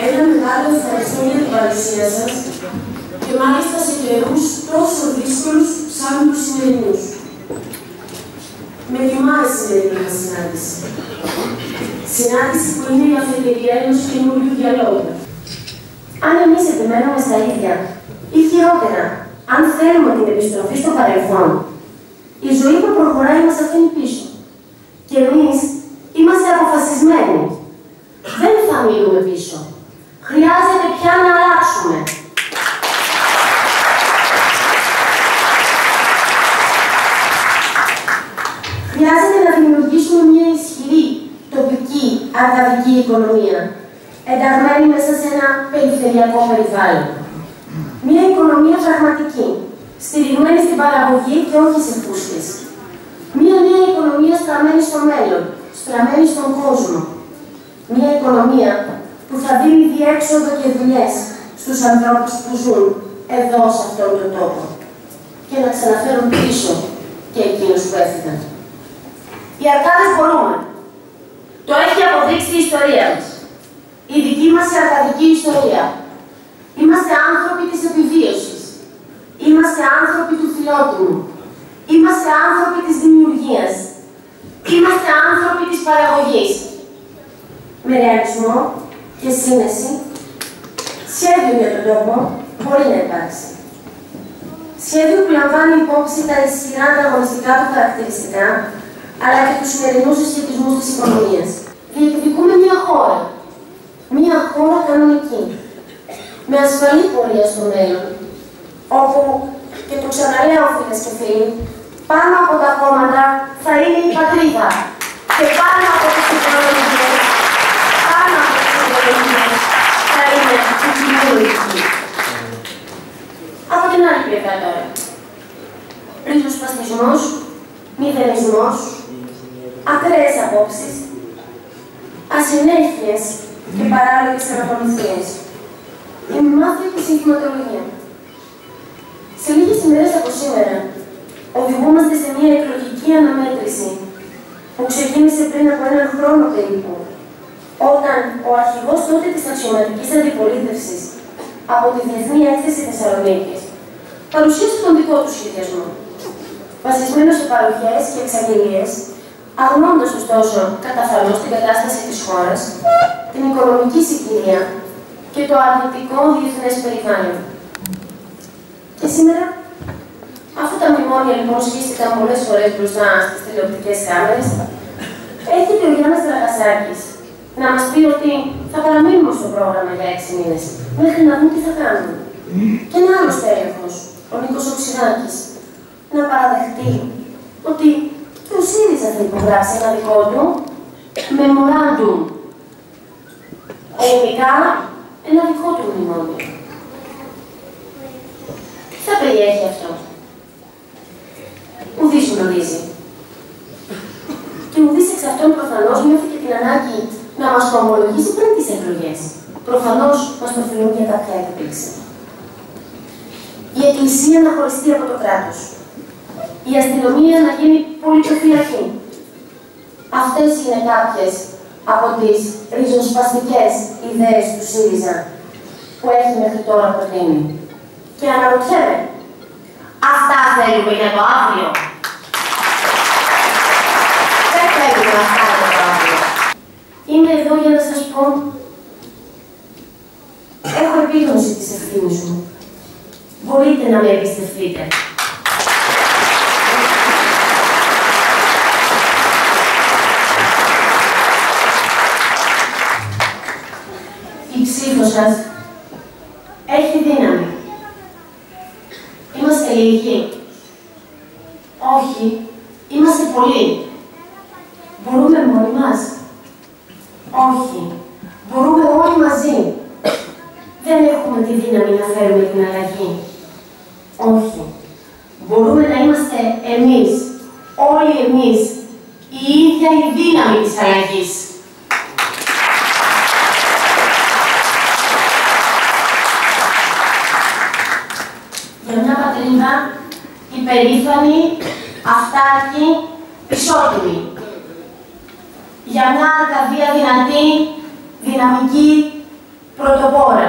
Ένα μεγάλο ευχαριστώ για την παρουσία σας και μάλιστα σε καιρούς τόσο δύσκολους σαν τους σημερινούς. Με τιμάει η σημερινή μας συνάντηση. Συνάντηση που είναι η αφετηρία ενός καινούριου διαλόγου. Αν εμείς επιμένουμε στα ίδια, ή χειρότερα, αν θέλουμε την επιστροφή στο παρελθόν, η ζωή που προχωράει μας αφήνει πίσω. Και εμείς είμαστε αποφασισμένοι. Δεν θα μείνουμε πίσω. Χρειάζεται πια να αλλάξουμε. Χρειάζεται να δημιουργήσουμε μια ισχυρή, τοπική, αρκαδική οικονομία, ενταγμένη μέσα σε ένα περιφερειακό περιβάλλον. Μια οικονομία πραγματική, στηριγμένη στην παραγωγή και όχι σε φούσκες. Μια νέα οικονομία στραμμένη στο μέλλον, στραμμένη στον κόσμο. Μια οικονομία που θα δίνει διέξοδο και δουλειές στους ανθρώπους που ζουν εδώ σε αυτόν τον τόπο και να ξαναφέρουν πίσω και εκείνους που έφυγαν. Οι Αρκάδες μπορούμε. Το έχει αποδείξει η ιστορία μας. Η δική μας η αρκαδική ιστορία. Είμαστε άνθρωποι της επιβίωσης. Είμαστε άνθρωποι του φιλότιμου. Είμαστε άνθρωποι της δημιουργίας. Είμαστε άνθρωποι της παραγωγής. Με ρεαλισμό και σύνεση, σχέδιο για τον τόπο μπορεί να υπάρξει. Σχέδιο που λαμβάνει υπόψη τα ισχυρά ανταγωνιστικά του χαρακτηριστικά, αλλά και τους σημερινούς συσχετισμούς της οικονομίας. Διεκδικούμε μια χώρα. Μια χώρα κανονική. Με ασφαλή πορεία στο μέλλον, όπου, και το ξαναλέω φίλες και φίλοι, πάνω από τα κόμματα θα είναι η πατρίδα και πάνω από τις ιδεολογίες, θα είναι η κοινωνική. Από την άλλη πλευρά τώρα. Ριζοσπαστισμός, μηδενισμός, ακραίες απόψεις, ασυνέχειες και παράλογες αναπολουθίες. Η μάθεια και συνθηματολογία. Σε λίγες ημέρες από σήμερα, οδηγούμαστε σε μια εκλογική αναμέτρηση που ξεκίνησε πριν από έναν χρόνο περίπου, όταν ο αρχηγός τότε της αξιωματικής αντιπολίτευσης από τη Διεθνή Έκθεση Θεσσαλονίκης παρουσίασε τον δικό του σχεδιασμό, βασισμένο σε παροχές και εξαγγελίες, αγνώντας ωστόσο καταφανώς την κατάσταση της χώρας, την οικονομική συγκυρία και το αρνητικό διεθνές περιβάλλον. Και σήμερα, αφού τα μνημόνια λοιπόν σχίστηκαν πολλές φορές μπροστά στις τηλεοπτικές κάμερες, έρχεται ο Γιάννης Δραγασάκης να μας πει ότι θα παραμείνουμε στο πρόγραμμα για 6 μήνες, μέχρι να δούμε τι θα κάνουμε. Και ένα άλλο στέλεχος, ο Νίκος Οξυδάκης, να παραδεχτεί ότι και ο ΣΥΡΙΖΑ θα υπογράψει ένα δικό του memorandum. Ελληνικά, ένα δικό του μνημόνιο. Τι θα περιέχει αυτό? Ουδής γνωρίζει. Και ουδής εξ αυτών προφανώς νιώθει και την ανάγκη να μας το ομολογήσει πριν τις εκλογές. Προφανώς μας το φιλούν για κάποια έκπληξη. Η Εκκλησία να χωριστεί από το κράτος. Η αστυνομία να γίνει πολιτοφυλακή. Αυτές είναι κάποιες από τις ριζοσπαστικές ιδέες του ΣΥΡΙΖΑ που έχει μέχρι τώρα προτείνει. Και αναρωτιέμαι, αυτά θέλουμε για το αύριο? Δεν θέλουμε αυτά για το αύριο. Είμαι εδώ για να σας πω, έχω επίγνωση της ευθύνης μου. Μπορείτε να με εμπιστευτείτε. Η ψήφος σας έχει δύναμη. Είμαστε λίγοι. Όχι, είμαστε πολλοί. Μπορούμε μόνοι μας. Όχι, μπορούμε όλοι μαζί. Δεν έχουμε τη δύναμη να φέρουμε την αλλαγή. Όχι, μπορούμε να είμαστε εμείς, όλοι εμείς, η ίδια η δύναμη της αλλαγής. Για μια πατρίδα υπερήφανη, αυτάρκη, ισότιμη. Για μια Αρκαδία δυνατή, δυναμική, πρωτοπόρα.